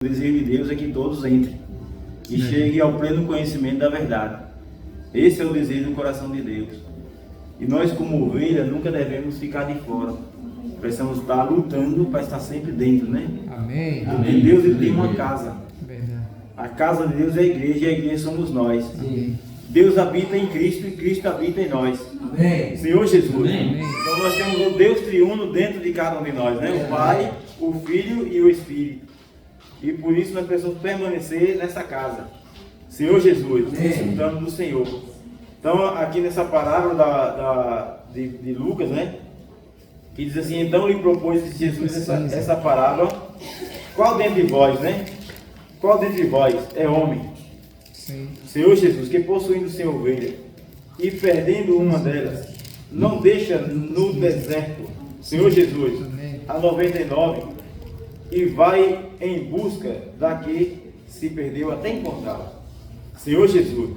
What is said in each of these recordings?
O desejo de Deus é que todos entrem e cheguem ao pleno conhecimento da verdade. Esse é o desejo do coração de Deus. E nós, como ovelha, nunca devemos ficar de fora. Precisamos estar lutando para estar sempre dentro, né? Amém. Porque Deus ele tem uma casa. Verdade. A casa de Deus é a igreja e a igreja somos nós. Amém. Deus habita em Cristo e Cristo habita em nós. Amém. Senhor Jesus. Amém. Então nós temos o Deus triuno dentro de cada um de nós, né? O Pai, o Filho e o Espírito. E por isso nós precisamos permanecer nessa casa. Senhor Jesus, desfrutando do Senhor. Então aqui nessa parábola de Lucas, né? Que diz assim, então lhe propôs Jesus essa parábola. Qual dentre vós, né? Qual dentre vós é homem? Sim. Senhor Jesus, que possuindo sem ovelha e perdendo uma delas, não deixa no deserto, Senhor Jesus, Amém. a 99 e vai em busca da que se perdeu até encontrá-la. Senhor Jesus,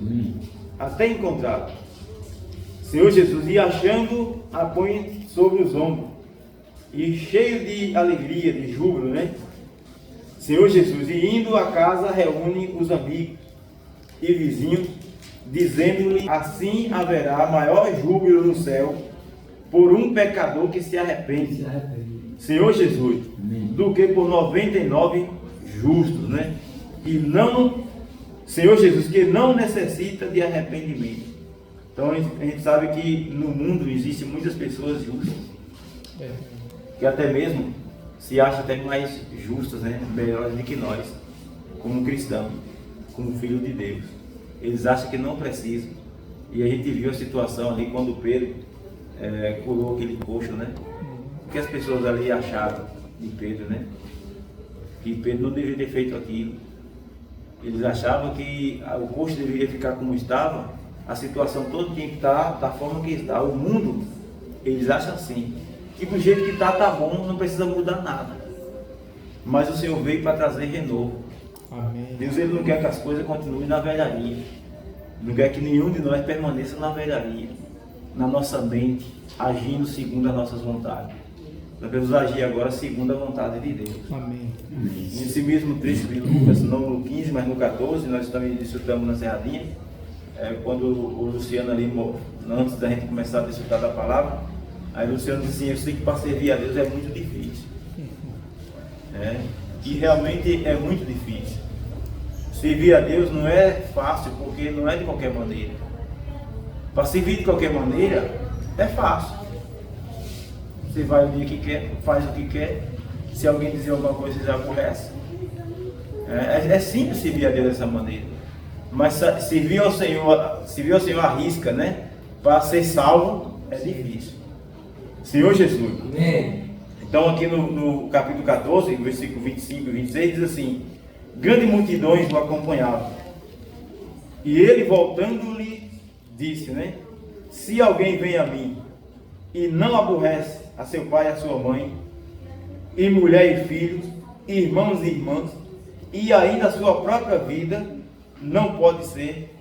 até encontrá-la. Senhor Jesus, e achando, a põe sobre os ombros, e cheio de alegria, de júbilo, né? Senhor Jesus, e indo à casa, reúne os amigos e vizinhos, dizendo-lhe, assim haverá maior júbilo no céu por um pecador que se arrepende, Senhor Jesus, do que por 99 justos, né? E não, Senhor Jesus, que não necessita de arrependimento. Então a gente sabe que no mundo existem muitas pessoas justas, que até mesmo se acham até mais justas, né? Melhores do que nós, como cristãos, como filho de Deus. Eles acham que não precisam. E a gente viu a situação ali quando Pedro curou aquele coxo, né? O que as pessoas ali acharam de Pedro, né? Que Pedro não deveria ter feito aquilo. Eles achavam que o coxo deveria ficar como estava, a situação toda tinha que estar da forma que está. O mundo, eles acham assim, que do jeito que está, tá bom, não precisa mudar nada. Mas o Senhor veio para trazer renovo. Amém. Deus ele não quer que as coisas continuem na velharia. Não quer que nenhum de nós permaneça na velharia, na nossa mente, agindo segundo as nossas vontades. Nós devemos agir agora segundo a vontade de Deus. Amém. Nesse mesmo trecho de Lucas, não no 15, mas no 14, nós também desfrutamos na Serradinha, quando o Luciano ali, antes da gente começar a desfrutar da palavra, aí o Luciano disse assim, eu sei que para servir a Deus é muito difícil. E realmente é muito difícil. Servir a Deus não é fácil, porque não é de qualquer maneira. Para servir de qualquer maneira, é fácil. Você vai o dia que quer, faz o que quer. Se alguém dizer alguma coisa, você já aborrece. É simples servir a Deus dessa maneira. Mas servir ao Senhor à risca, né? Para ser salvo, é difícil. Senhor Jesus. Amém. Então aqui no capítulo 14, versículo 25 e 26, diz assim, grandes multidões o acompanhavam. E ele voltando-lhe, disse, né? Se alguém vem a mim e não aborrece a seu pai e a sua mãe, e mulher e filhos, irmãos e irmãs, e ainda a sua própria vida, não pode ser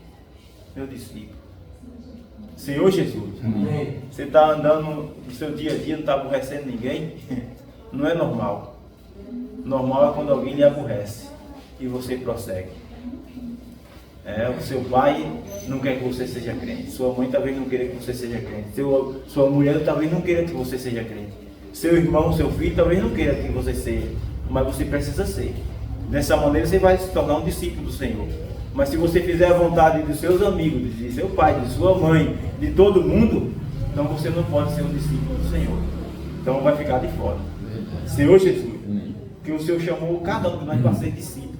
meu discípulo. Senhor Jesus, Amém. você está andando no seu dia a dia, não está aborrecendo ninguém? Não é normal. Normal é quando alguém lhe aborrece e você prossegue. O seu pai não quer que você seja crente. Sua mãe talvez não queira que você seja crente. Sua mulher talvez não queira que você seja crente. Seu irmão, seu filho talvez não queira que você seja. Mas você precisa ser. Dessa maneira você vai se tornar um discípulo do Senhor. Mas se você fizer a vontade dos seus amigos, de seu pai, de sua mãe, de todo mundo, então você não pode ser um discípulo do Senhor. Então vai ficar de fora. Senhor Jesus, que o Senhor chamou cada um de nós para ser discípulo.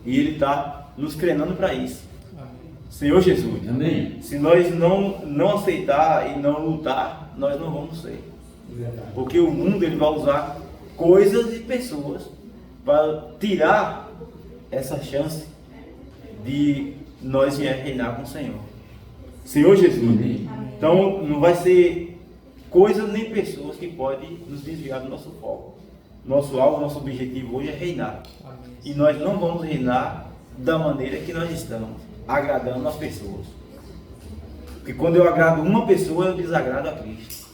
E Ele está nos treinando para isso. Senhor Jesus, Amém. se nós não aceitar e não lutar, nós não vamos ser. Porque o mundo ele vai usar coisas e pessoas para tirar essa chance de nós reinar com o Senhor. Senhor Jesus. Então não vai ser coisas nem pessoas que podem nos desviar do nosso foco. Nosso alvo, nosso objetivo hoje é reinar. E nós não vamos reinar da maneira que nós estamos, agradando as pessoas. Porque quando eu agrado uma pessoa, eu desagrado a Cristo.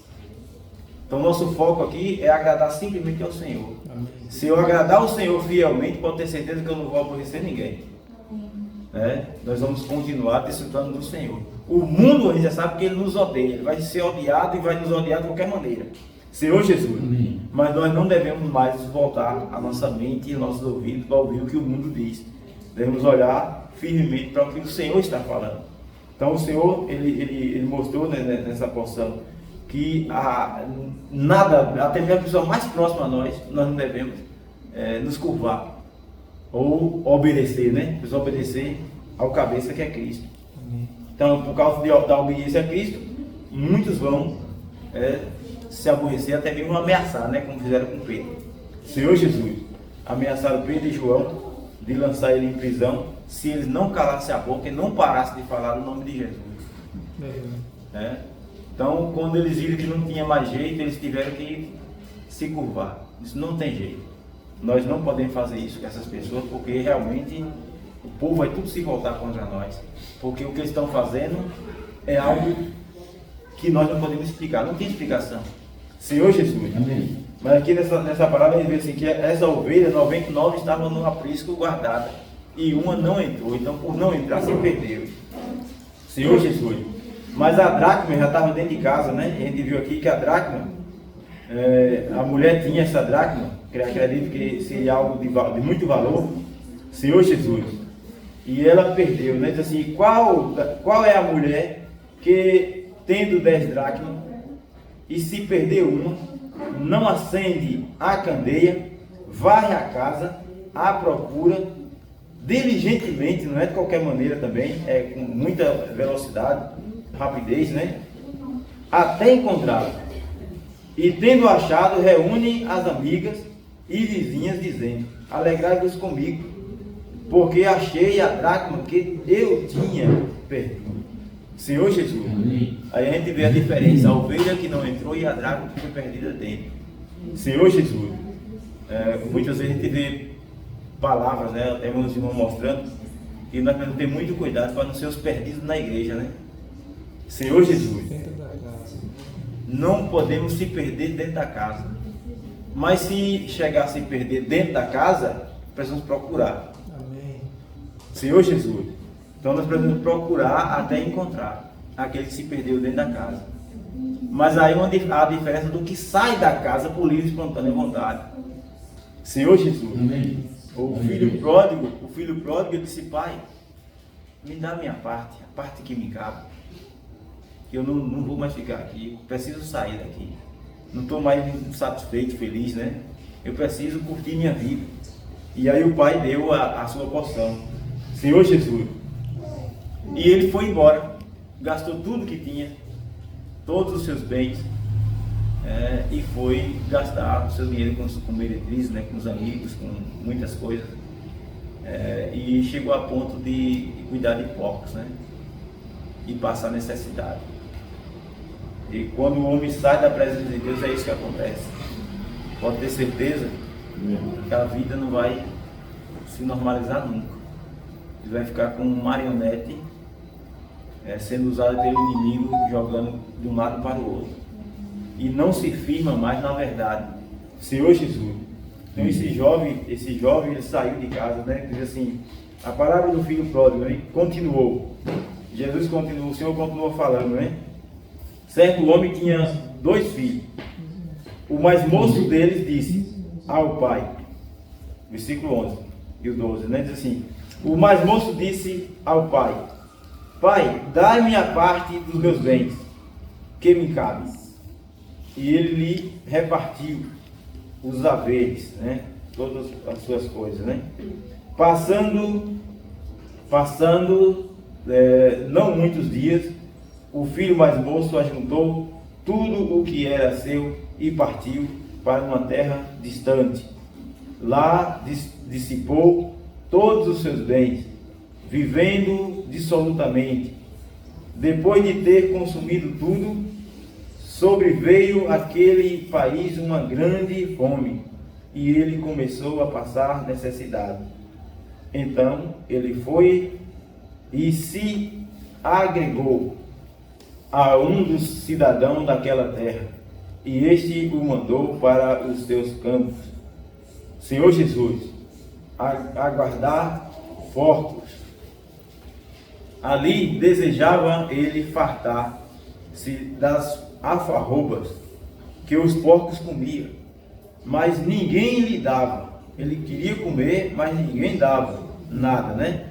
Então nosso foco aqui é agradar simplesmente ao Senhor. Amém. Se eu agradar o Senhor fielmente, pode ter certeza que eu não vou aborrecer ninguém. Nós vamos continuar desfrutando do Senhor. O mundo, a gente já sabe que ele nos odeia, ele vai ser odiado e vai nos odiar de qualquer maneira. Senhor Jesus. Amém. Mas nós não devemos mais voltar a nossa mente e nossos ouvidos para ouvir o que o mundo diz. Devemos olhar firmemente para o que o Senhor está falando. Então o Senhor, ele mostrou, né, nessa porção que nada, até mesmo a pessoa mais próxima a nós não devemos nos curvar ou obedecer, né? Obedecer ao cabeça que é Cristo. Amém. Então, por causa da obediência a Cristo, muitos vão se aborrecer, até mesmo ameaçar, né? Como fizeram com Pedro. Senhor Jesus, ameaçaram Pedro e João de lançar ele em prisão se eles não calassem a boca e não parassem de falar o nome de Jesus. Então, quando eles viram que não tinha mais jeito, eles tiveram que se curvar. Isso não tem jeito. Nós não podemos fazer isso com essas pessoas, porque realmente o povo vai tudo se voltar contra nós. Porque o que eles estão fazendo é algo que nós não podemos explicar. Não tem explicação. Senhor Jesus. Amém. Mas aqui nessa palavra ele vê assim que essa ovelha, 99 estavam no aprisco guardada e uma não entrou. Então, por não entrar, se perdeu. Senhor Jesus. Mas a dracma já estava dentro de casa, né? A gente viu aqui que a dracma, a mulher tinha essa dracma, que eu acredito que seria algo de muito valor. Senhor Jesus. E ela perdeu, né? Diz assim, qual é a mulher que, tendo 10 dracmas, e se perder uma, não acende a candeia, varre a casa, à procura, diligentemente, não é de qualquer maneira também, é com muita velocidade, rapidez, né? Até encontrá-la. E tendo achado, reúne as amigas e vizinhas, dizendo: alegrai-vos comigo, porque achei a dracma que eu tinha perdido. Senhor Jesus. Amém. Aí a gente vê a diferença, a ovelha que não entrou e a dracma que foi perdida dentro. Senhor Jesus. Muitas vezes a gente vê palavras, né? Até meus irmãos mostrando que nós temos que ter muito cuidado para não ser os perdidos na igreja, né? Senhor Jesus. Não podemos se perder dentro da casa. Mas se chegar a se perder dentro da casa, precisamos procurar. Amém. Senhor Jesus. Então nós precisamos procurar até encontrar aquele que se perdeu dentro da casa. Mas aí onde há a diferença do que sai da casa por livre e espontânea vontade. Senhor Jesus. Amém. O filho pródigo disse: pai, me dá a minha parte, a parte que me cabe. Eu não vou mais ficar aqui, eu preciso sair daqui. Não estou mais satisfeito, feliz, né? Eu preciso curtir minha vida. E aí o pai deu a sua porção. Senhor Jesus. E ele foi embora, gastou tudo que tinha, todos os seus bens, e foi gastar o seu dinheiro com meretrizes, né, com os amigos, com muitas coisas, e chegou a ponto de cuidar de porcos, né, e passar necessidade. E quando o homem sai da presença de Deus, é isso que acontece. Pode ter certeza que a vida não vai se normalizar nunca. Ele vai ficar com um marionete, sendo usado pelo inimigo, jogando de um lado para o outro, e não se firma mais na verdade. Senhor Jesus. Então esse jovem ele saiu de casa, né? Diz assim, a palavra do filho pródigo, né? Continuou. Jesus continuou, o Senhor continuou falando, né? Certo homem tinha 2 filhos. O mais moço deles disse ao pai, versículo 11 e o 12, né? Diz assim, o mais moço disse ao pai: pai, dai-me a parte dos meus bens, que me cabe. E ele lhe repartiu os haveres, né? Todas as suas coisas, né? Passando não muitos dias, o filho mais moço ajuntou tudo o que era seu e partiu para uma terra distante. Lá dissipou todos os seus bens, vivendo dissolutamente. Depois de ter consumido tudo, sobreveio àquele país uma grande fome, e ele começou a passar necessidade. Então ele foi e se agregou a um dos cidadãos daquela terra, e este o mandou para os seus campos. Senhor Jesus, aguardar fortes. Ali desejava ele fartar-se das alfarrobas que os porcos comiam, mas ninguém lhe dava. Ele queria comer, mas ninguém dava nada, né?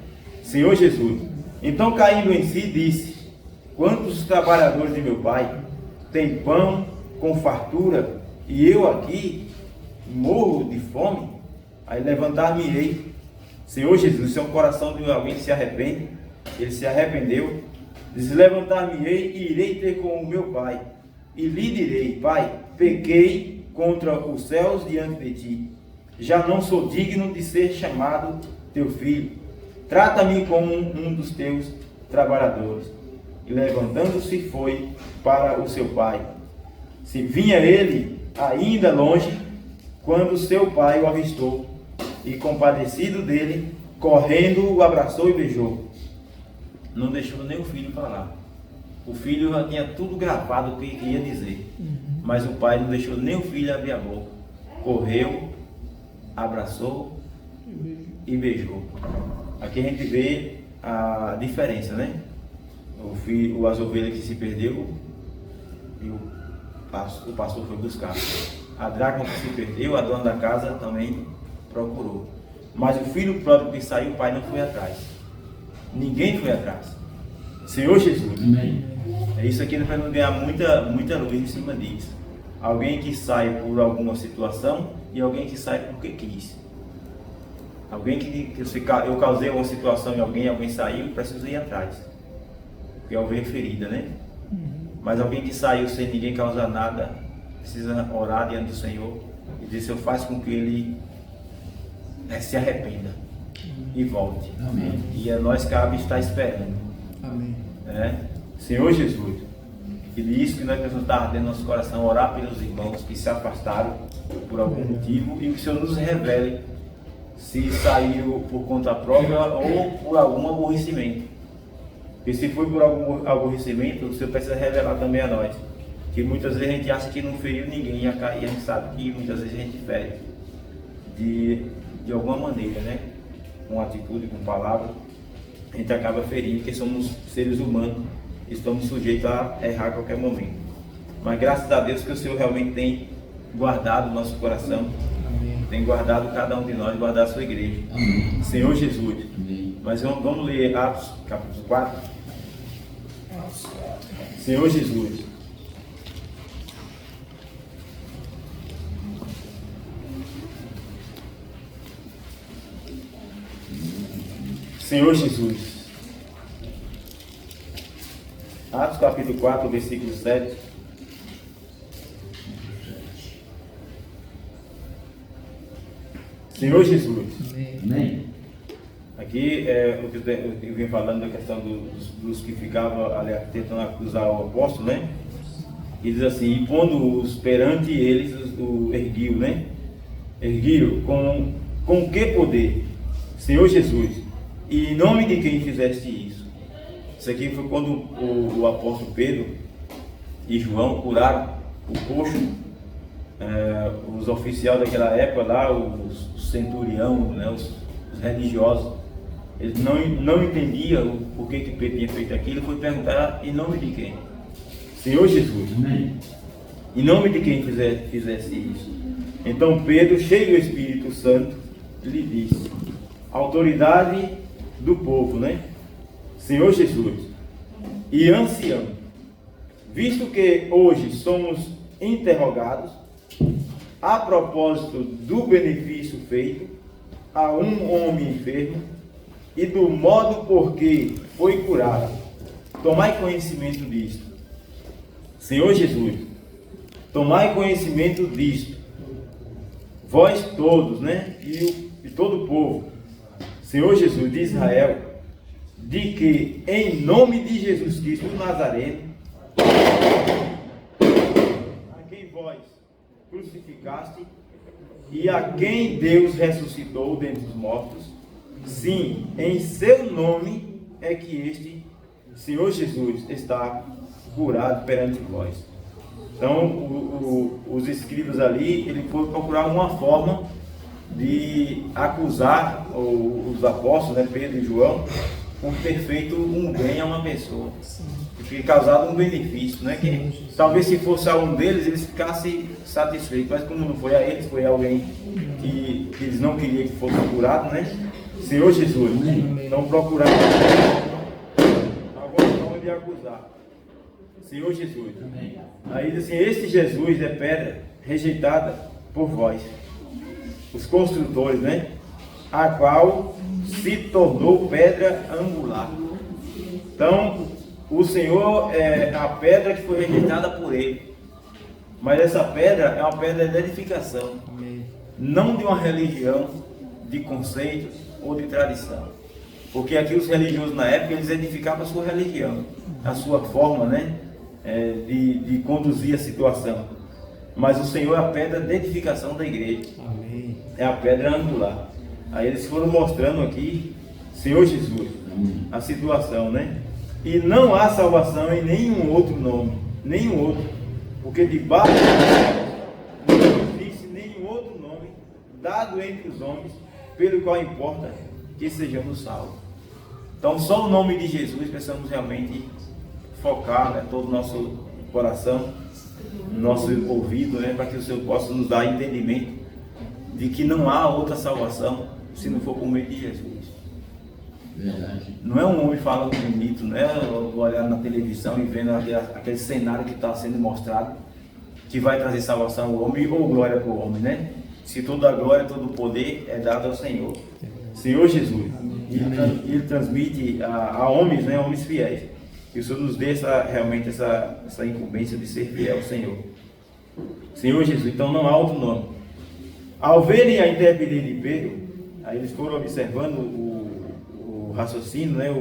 Senhor Jesus. Então, caindo em si, disse: quantos trabalhadores de meu pai têm pão com fartura, e eu aqui morro de fome? Aí levantar-me-ei. Senhor Jesus, isso é um coração de alguém que se arrepende. Ele se arrependeu. Diz: levantar-me-ei e irei ter com o meu pai, e lhe direi: Pai, pequei contra os céus diante de ti, já não sou digno de ser chamado teu filho. Trata-me como um dos teus trabalhadores. E levantando-se foi para o seu pai. Se vinha ele ainda longe, quando seu pai o avistou, e compadecido dele, correndo, o abraçou e beijou. Não deixou nem o filho falar. O filho já tinha tudo gravado o que ia dizer, mas o pai não deixou nem o filho abrir a boca. Correu, abraçou e beijou. Aqui a gente vê a diferença, né? As ovelhas que se perdeu e o pastor foi buscar. A dracma que se perdeu, a dona da casa também procurou. Mas o filho pródigo que saiu, o pai não foi atrás. Ninguém foi atrás. Senhor Jesus. Amém. É isso aqui para não ganhar muita luz em cima disso. Alguém que sai por alguma situação e alguém que sai porque quis. Alguém que eu causei uma situação em alguém saiu, preciso ir atrás. Porque é ovelha ferida, né? Mas alguém que saiu sem ninguém causar nada, precisa orar diante do Senhor e dizer: Senhor, faz com que ele se arrependa e volte. Amém. E a nós cabe estar esperando. Amém. Senhor Jesus, que isso que nós precisamos estar dentro do nosso coração, orar pelos irmãos que se afastaram por algum motivo, e que o Senhor nos revele se saiu por conta própria ou por algum aborrecimento. E se foi por algum aborrecimento, o Senhor precisa revelar também a nós. Que muitas vezes a gente acha que não feriu ninguém, e a gente sabe que muitas vezes a gente fere de alguma maneira, né? Com atitude, com palavra, a gente acaba ferindo, porque somos seres humanos e estamos sujeitos a errar a qualquer momento. Mas graças a Deus que o Senhor realmente tem guardado o nosso coração. Amém. Tem guardado cada um de nós, guardado a sua igreja. Amém. Senhor Jesus. Amém. Mas vamos ler Atos capítulo 4. Senhor Jesus. Senhor Jesus. Atos capítulo 4, versículo 7. Senhor Jesus. Amém. Aqui o que eu vim falando da questão dos que ficavam ali tentando acusar o apóstolo, né? E diz assim: e pondo-os perante eles, erguiu, né? Erguiu com que poder? Senhor Jesus, e em nome de quem fizeste isso? Isso aqui foi quando o apóstolo Pedro e João curaram o coxo. Os oficiais daquela época lá, os centurião, né, os religiosos, eles não entendiam o porquê que Pedro tinha feito aquilo. Foi perguntar: em nome de quem? Senhor Jesus. Amém. Em nome de quem fizesse isso? Então Pedro, cheio do Espírito Santo, lhe disse: autoridade do povo, né? Senhor Jesus e ancião, visto que hoje somos interrogados a propósito do benefício feito a um homem enfermo e do modo por que foi curado, tomai conhecimento disto. Senhor Jesus, tomai conhecimento disto, vós todos, né? E todo o povo, Senhor Jesus de Israel, de que em nome de Jesus Cristo o Nazareno, a quem vós crucificaste e a quem Deus ressuscitou dentre os mortos, sim, em seu nome é que este Senhor Jesus está curado perante vós. Então os escribas ali, ele foi procurar uma forma de acusar os apóstolos, né, Pedro e João, por ter feito um bem a uma pessoa, por ter causado um benefício, né? Que talvez se fosse a um deles, eles ficassem satisfeitos, mas como não foi a eles, foi alguém que eles não queriam que fosse curado, né? Senhor Jesus, não procurar agora forma de acusar. Senhor Jesus. Aí diz assim: este Jesus é pedra rejeitada por vós, os construtores, né? A qual se tornou pedra angular. Então, o Senhor é a pedra que foi rejeitada por ele. Mas essa pedra é uma pedra de edificação, não de uma religião, de conceitos ou de tradição. Porque aqui os religiosos na época, eles edificavam a sua religião, a sua forma, né, de conduzir a situação. Mas o Senhor é a pedra de edificação da igreja. Amém. É a pedra angular. Aí eles foram mostrando aqui, Senhor Jesus, a situação, né? E não há salvação em nenhum outro nome, nenhum outro. Porque debaixo não existe nenhum outro nome dado entre os homens, pelo qual importa que sejamos salvos. Então só o nome de Jesus precisamos realmente focar, né, todo o nosso coração, nosso ouvido, né, para que o Senhor possa nos dar entendimento de que não há outra salvação se não for por meio de Jesus. Verdade. Não é um homem falando bonito, não é olhar na televisão e vendo aquele cenário que está sendo mostrado que vai trazer salvação ao homem ou glória para o homem, né? Se toda a glória, todo o poder é dado ao Senhor. Senhor Jesus. Ele transmite a homens, né, homens fiéis. Que o Senhor nos dê realmente essa incumbência de ser fiel ao Senhor. Senhor Jesus. Então não há outro nome. Ao verem a intrepidez de Pedro, aí eles foram observando o raciocínio, né,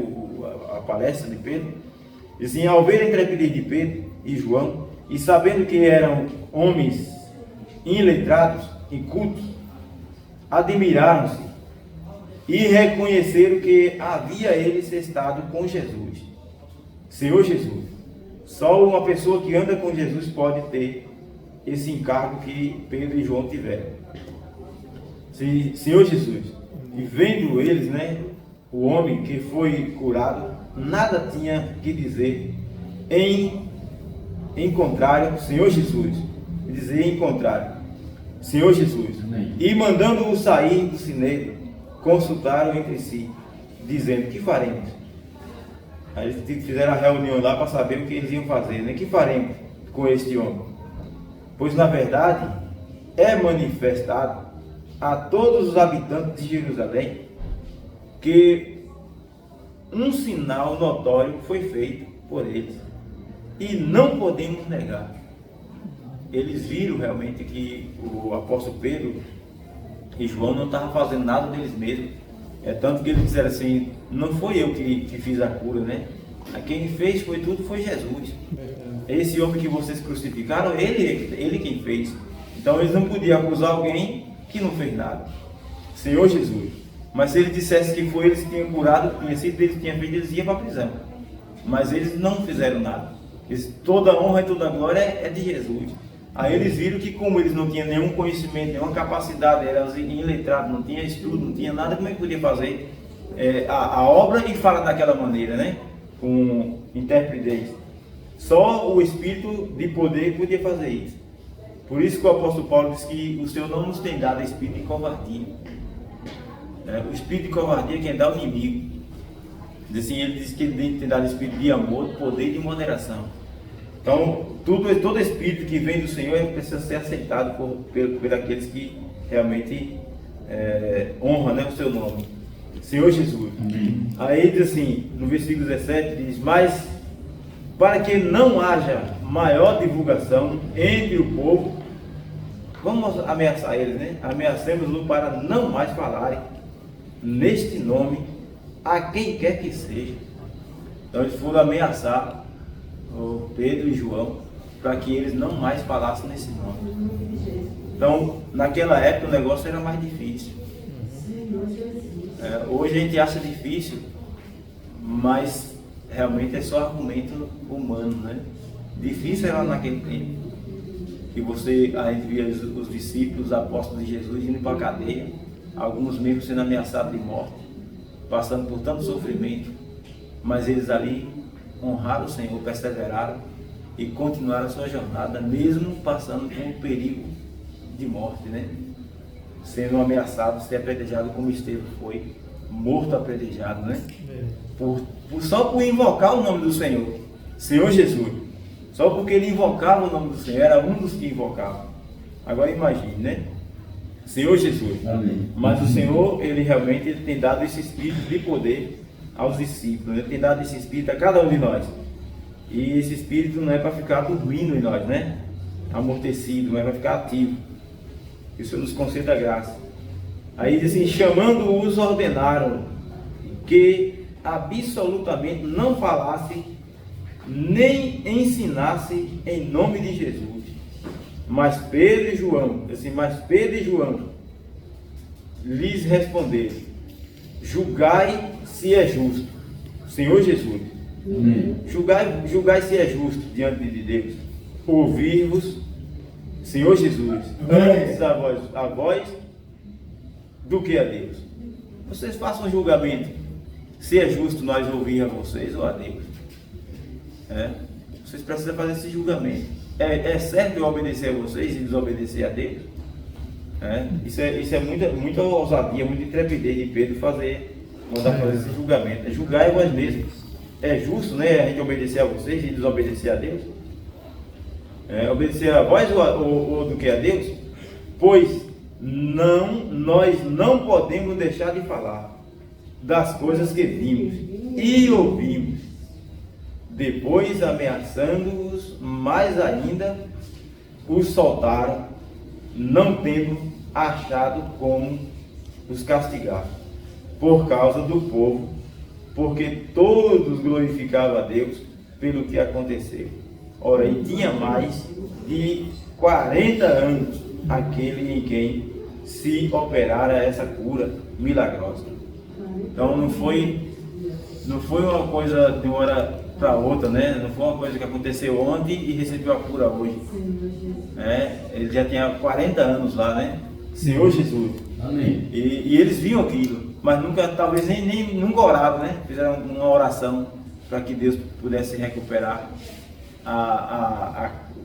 a palestra de Pedro. Dizem: ao verem a intrepidez de Pedro e João, e sabendo que eram homens iletrados e cultos, admiraram-se e reconheceram que havia eles estado com Jesus. Senhor Jesus. Só uma pessoa que anda com Jesus pode ter esse encargo que Pedro e João tiveram. Senhor Jesus. E vendo eles, né, o homem que foi curado, nada tinha que dizer em contrário, Senhor Jesus. Dizer em contrário, Senhor Jesus. Amém. E mandando-o sair do sinédrio, consultaram entre si, dizendo: que faremos? Aí eles fizeram a reunião lá para saber o que eles iam fazer, né? Que faremos com este homem? Pois na verdade é manifestado a todos os habitantes de Jerusalém que um sinal notório foi feito por eles, e não podemos negar. Eles viram realmente que o apóstolo Pedro e João não estavam fazendo nada deles mesmos. É tanto que eles disseram assim: não foi eu que fiz a cura, né? Quem fez foi Jesus. Esse homem que vocês crucificaram, ele quem fez. Então eles não podiam acusar alguém que não fez nada. Senhor Jesus. Mas se eles dissessem que foi eles que tinham curado, tinha sido eles que tinham feito, eles iam para a prisão. Mas eles não fizeram nada. Toda a honra e toda a glória é de Jesus. Aí eles viram que, como eles não tinham nenhum conhecimento, nenhuma capacidade, eram iletrados, não tinham estudo, não tinha nada, como é que podia fazer a obra e falar daquela maneira, né? Com intérprete. Só o Espírito de poder podia fazer isso. Por isso que o apóstolo Paulo diz que o Senhor não nos tem dado espírito de covardia. O espírito de covardia é quem dá ao inimigo. Ele diz que ele tem dado espírito de amor, de poder e de moderação. Então, todo espírito que vem do Senhor precisa ser aceitado por aqueles que realmente honram, né, o seu nome. Senhor Jesus. Amém. Aí diz assim, no versículo 17, diz: mas para que não haja maior divulgação entre o povo, vamos ameaçar eles, né? Ameacemos-los para não mais falarem neste nome a quem quer que seja. Então eles foram ameaçar o Pedro e João para que eles não mais falassem nesse nome. Então, naquela época o negócio era mais difícil. Hoje a gente acha difícil, mas realmente é só argumento humano, né? Difícil era naquele tempo. E você aí via os discípulos, os apóstolos de Jesus indo para a cadeia, alguns mesmo sendo ameaçados de morte, passando por tanto sofrimento, mas eles ali honraram o Senhor, perseveraram e continuaram a sua jornada, mesmo passando por um perigo de morte, né? Sendo ameaçado, ser apedrejado como Estevão foi, morto apedrejado, né? Só por invocar o nome do Senhor, Senhor Jesus. Só porque ele invocava o nome do Senhor, era um dos que invocavam. Agora imagine, né? Senhor Jesus. Amém. Mas o Senhor, ele realmente tem dado esse espírito de poder aos discípulos. Ele tem dado esse espírito a cada um de nós. E esse espírito não é para ficar dormindo em nós, né? Amortecido, não é para ficar ativo. Que o Senhor nos conceda graça. Aí diz assim, chamando-os, ordenaram que absolutamente não falasse nem ensinasse em nome de Jesus. Mas Pedro e João lhes responderam: julgai se é justo, Senhor Jesus. Julgai se é justo diante de Deus, ouvir-vos, Senhor Jesus, antes a vós do que a Deus. Vocês façam um julgamento, se é justo nós ouvir a vocês ou a Deus. Vocês precisam fazer esse julgamento. É certo eu obedecer a vocês e desobedecer a Deus? Isso é muita ousadia, muita intrepidez de Pedro mandar fazer esse julgamento. É julgar em vós mesmos. É justo, né, a gente obedecer a vocês e desobedecer a Deus? Obedecer a vós ou do que a Deus? Pois nós não podemos deixar de falar das coisas que vimos e ouvimos. Depois, ameaçando-os mais ainda, os soltaram, não tendo achado como os castigar, por causa do povo, porque todos glorificavam a Deus pelo que aconteceu. Ora, e tinha mais de 40 anos aquele em quem se operara essa cura milagrosa. Então não foi uma coisa de uma hora para outra, né? Não foi uma coisa que aconteceu ontem e recebeu a cura hoje. Ele já tinha 40 anos lá, né? Senhor Jesus. Amém. E eles viam aquilo, mas nunca, talvez nunca oraram, né? Fizeram uma oração para que Deus pudesse recuperar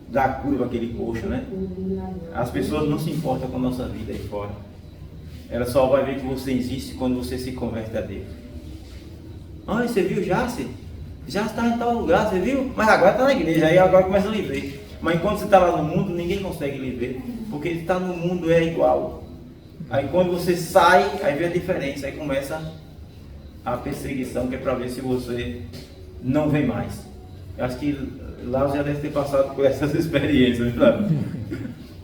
dar cura para aquele coxo, né? As pessoas não se importam com a nossa vida aí fora. Ela só vai ver que você existe quando você se converte a Deus. Você viu Jace? Já está em tal lugar, você viu? Mas agora está na igreja, aí agora começa a lhe ver. Mas enquanto você está lá no mundo, ninguém consegue lhe ver, porque ele está no mundo é igual. Aí quando você sai, aí vê a diferença, aí começa a perseguição, que é para ver se você não vem mais. Eu acho que lá você já deve ter passado por essas experiências, sabe?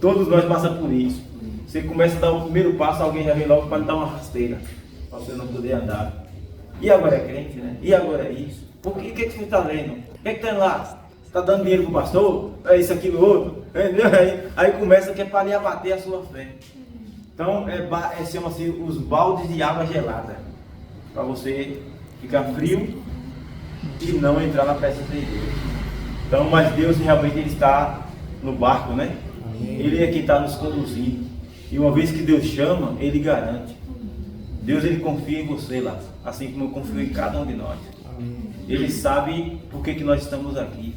Todos nós passamos por isso. Você começa a dar o primeiro passo, alguém já vem logo para lhe dar uma rasteira, para você não poder andar. E agora é crente, né? E agora é isso? Por que você está lendo? O que está lá? Está dando dinheiro para o pastor? É isso, aquilo, outro? Aí começa que é para lhe abater a sua fé. Então, chama-se os baldes de água gelada. Para você ficar frio e não entrar na peça de Deus. Então, mas Deus realmente ele está no barco, né? Ele é quem está nos conduzindo. E uma vez que Deus chama, Ele garante. Deus ele confia em você lá, assim como eu confio em cada um de nós. Ele sabe por que nós estamos aqui.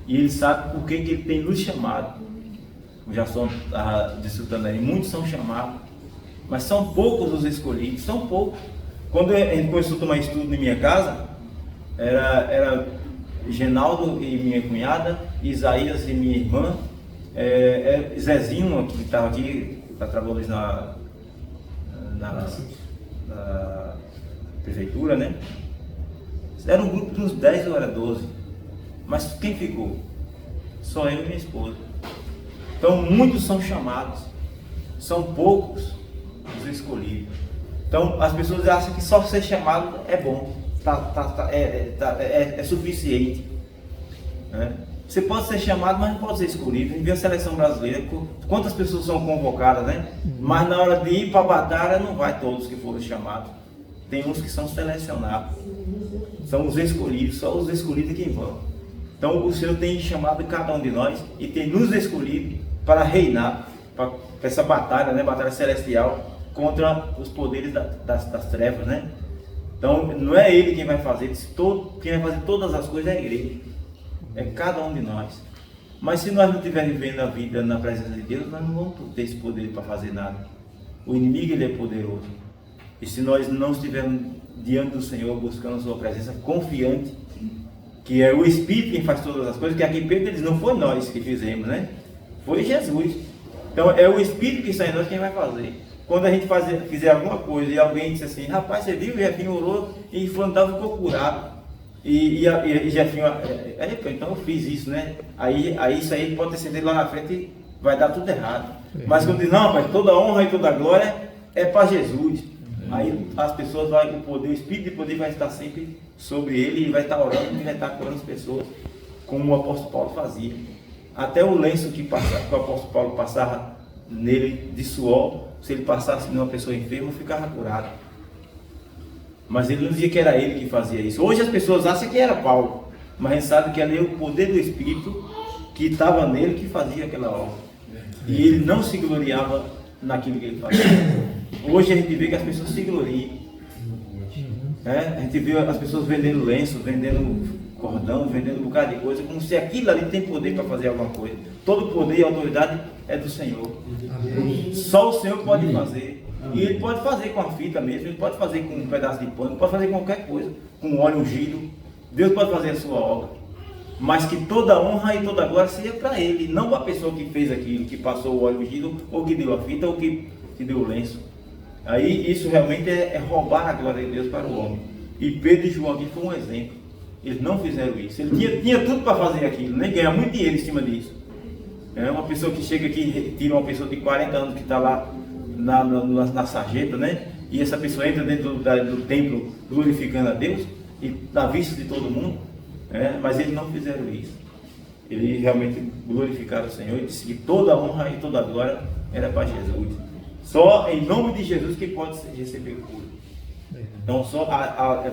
E Ele sabe por que Ele tem nos chamado. Já são desfrutando aí, muitos são chamados, mas são poucos os escolhidos, são poucos. Quando a gente começou a tomar estudo na minha casa, era Genaldo e minha cunhada, Isaías e minha irmã, Zezinho, que estava aqui, está trabalhando na prefeitura, né? Era um grupo de uns 10 ou era 12. Mas quem ficou? Só eu e minha esposa. Então muitos são chamados, são poucos os escolhidos. Então as pessoas acham que só ser chamado é bom, é suficiente, né? Você pode ser chamado, mas não pode ser escolhido. A gente vê a seleção brasileira, quantas pessoas são convocadas, né? Mas na hora de ir para a batalha não vai todos que foram chamados. Tem uns que são selecionados, são os escolhidos, só os escolhidos que vão. Então o Senhor tem chamado cada um de nós e tem nos escolhido para reinar, para essa batalha, né? Batalha celestial contra os poderes das trevas, né? Então não é Ele quem vai fazer, quem vai fazer todas as coisas é a igreja, é cada um de nós. Mas se nós não estivermos vivendo a vida na presença de Deus, nós não vamos ter esse poder para fazer nada. O inimigo, ele é poderoso. E se nós não estivermos diante do Senhor, buscando a sua presença, confiante, que é o Espírito quem faz todas as coisas, que aqui Pedro diz, não foi nós que fizemos, né? Foi Jesus. Então é o Espírito que está em nós quem vai fazer. Quando a gente fizer alguma coisa e alguém diz assim, rapaz, você viu, o Jefinho orou e fulano ficou curado. E Jefinho, então eu fiz isso, né? Aí isso aí pode ter certeza lá na frente vai dar tudo errado. Mas quando diz, não, pai, toda honra e toda glória é para Jesus. Aí as pessoas o Espírito de poder vai estar sempre sobre ele e vai estar orando e vai estar curando as pessoas, como o apóstolo Paulo fazia. Até o lenço que o apóstolo Paulo passava nele de suor, se ele passasse numa pessoa enferma, ficava curado. Mas ele não dizia que era ele que fazia isso. Hoje as pessoas acham que era Paulo, mas a gente sabe que ali é o poder do Espírito que estava nele que fazia aquela obra. E ele não se gloriava naquilo que ele fazia. Hoje a gente vê que as pessoas se gloriam. A gente vê as pessoas vendendo lenço, vendendo cordão, vendendo um bocado de coisa, como se aquilo ali tem poder para fazer alguma coisa. Todo poder e autoridade é do Senhor. Só o Senhor pode fazer. E Ele pode fazer com a fita mesmo, Ele pode fazer com um pedaço de pano, pode fazer com qualquer coisa, com óleo ungido. Deus pode fazer a sua obra. Mas que toda honra e toda glória seja para Ele, não para a pessoa que fez aquilo, que passou o óleo ungido, ou que deu a fita, ou que deu o lenço. Aí isso realmente é roubar a glória de Deus para o homem. E Pedro e João aqui foi um exemplo. Eles não fizeram isso. Ele tinha tudo para fazer aquilo, nem ganhar muito dinheiro em cima disso. É uma pessoa que chega aqui, tira uma pessoa de 40 anos que está lá na sarjeta, né? E essa pessoa entra dentro do templo glorificando a Deus e na vista de todo mundo, mas eles não fizeram isso. Eles realmente glorificaram o Senhor e disse que toda a honra e toda a glória era para Jesus. Só em nome de Jesus que pode receber cura. Então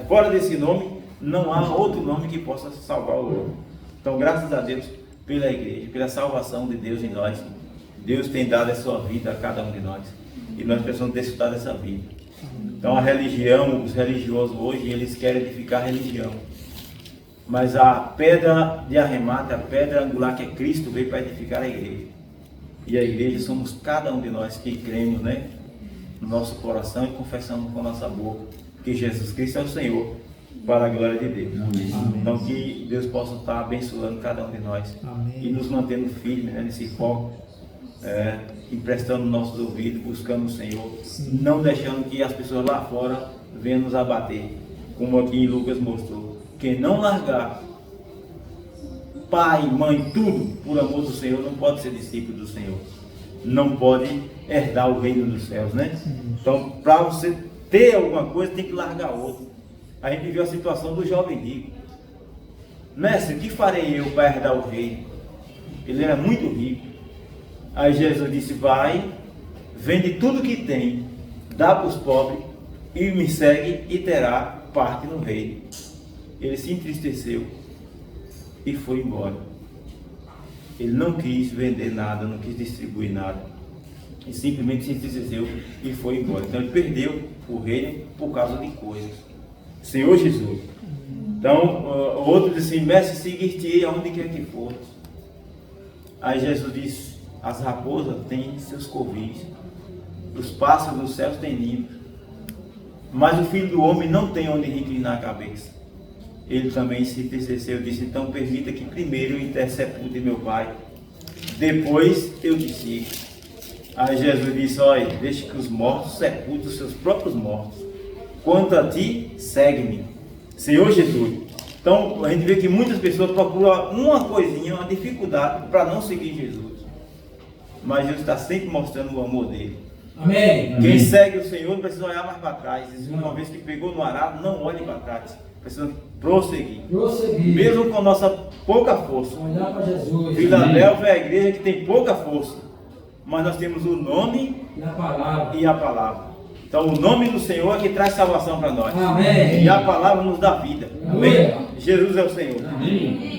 fora desse nome não há outro nome que possa salvar o homem. Então graças a Deus pela igreja, pela salvação de Deus em nós. Deus tem dado a sua vida a cada um de nós. E nós precisamos desfrutar dessa vida. Então a religião, os religiosos hoje, eles querem edificar a religião. Mas a pedra de arremate, a pedra angular que é Cristo, veio para edificar a igreja. E a igreja somos cada um de nós que cremos, né, no nosso coração e confessamos com a nossa boca que Jesus Cristo é o Senhor, para a glória de Deus. Amém. Então que Deus possa estar abençoando cada um de nós. Amém. E nos mantendo firmes, né, nesse foco, emprestando nossos ouvidos, buscando o Senhor. Sim. Não deixando que as pessoas lá fora venham nos abater, como aqui em Lucas mostrou. Quem não largar pai, mãe, tudo por amor do Senhor, não pode ser discípulo do Senhor, não pode herdar o reino dos céus, né? Então, para você ter alguma coisa, tem que largar outra. A gente viu a situação do jovem rico. Mestre, o que farei eu para herdar o reino? Ele era muito rico. Aí Jesus disse, vai, vende tudo que tem, dá para os pobres e me segue e terá parte no reino. Ele se entristeceu e foi embora. Ele não quis vender nada, não quis distribuir nada. E simplesmente se entristeceu e foi embora. Então ele perdeu o reino por causa de coisas. Senhor Jesus. Então o outro disse assim, mestre, seguir-te-ei aonde quer que for. Aí Jesus disse, as raposas têm seus covis, os pássaros dos céus têm ninhos, mas o filho do homem não tem onde reclinar a cabeça. Ele também se entristeceu e disse, então permita que primeiro eu intercepte meu pai, depois eu te sigo. Aí Jesus disse, olha, deixe que os mortos sepultem os seus próprios mortos, quanto a ti, segue-me. Senhor Jesus. Então a gente vê que muitas pessoas procuram uma coisinha, uma dificuldade para não seguir Jesus, mas Deus está sempre mostrando o amor dele. Amém. Quem segue o Senhor não precisa olhar mais para trás. Uma vez que pegou no arado, não olhe para trás. Precisa prosseguir. Mesmo com nossa pouca força. Olhar para Jesus. Filadélfia é a igreja que tem pouca força, mas nós temos o nome e a palavra. Então o nome do Senhor é que traz salvação para nós. Amém. E a palavra nos dá vida. Amém. Jesus é o Senhor. Amém.